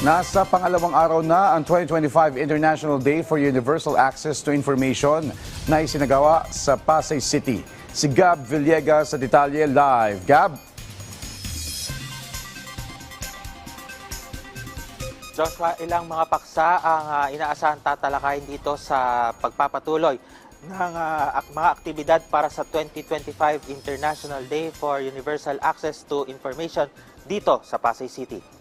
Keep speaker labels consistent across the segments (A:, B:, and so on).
A: Nasa pangalawang araw na ang 2025 International Day for Universal Access to Information na isinagawa sa Pasay City. Si Gab Villegas sa detalye live. Gab?
B: Joshua, ilang mga paksa ang inaasahan tatalakayin dito sa pagpapatuloy ng mga aktibidad para sa 2025 International Day for Universal Access to Information dito sa Pasay City.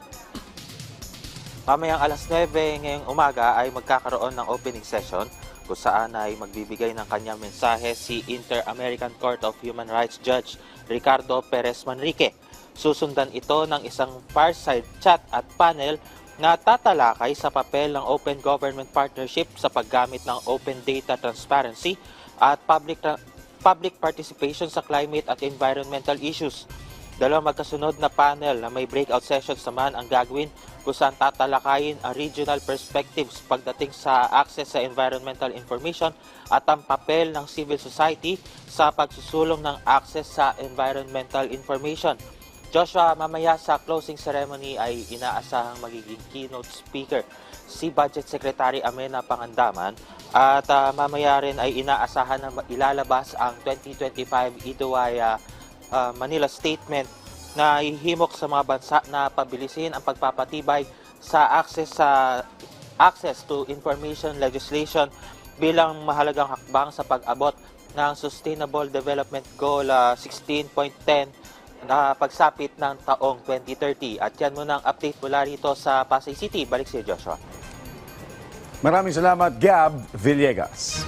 B: Mamayang alas 9 ngayong umaga ay magkakaroon ng opening session kung saan ay magbibigay ng kanyang mensahe si Inter-American Court of Human Rights Judge Ricardo Perez Manrique. Susundan ito ng isang fireside chat at panel na tatalakay sa papel ng Open Government Partnership sa paggamit ng open data transparency at public participation sa climate at environmental issues. Dalawang magkasunod na panel na may breakout sessions naman ang gagawin kung saan tatalakayin ang regional perspectives pagdating sa access sa environmental information at ang papel ng civil society sa pagsusulong ng access sa environmental information. Joshua, mamaya sa closing ceremony ay inaasahang magiging keynote speaker si Budget Secretary Amenah Pangandaman at mamaya rin ay inaasahan na ilalabas ang 2025 IDOAI Manila Statement na ihimok sa mga bansa na pabilisin ang pagpapatibay sa access to information legislation bilang mahalagang hakbang sa pag-abot ng Sustainable Development Goal 16.10 na pagsapit ng taong 2030. At yan muna ang update mula rito sa Pasay City. Balik si Joshua.
A: Maraming salamat, Gab Villegas.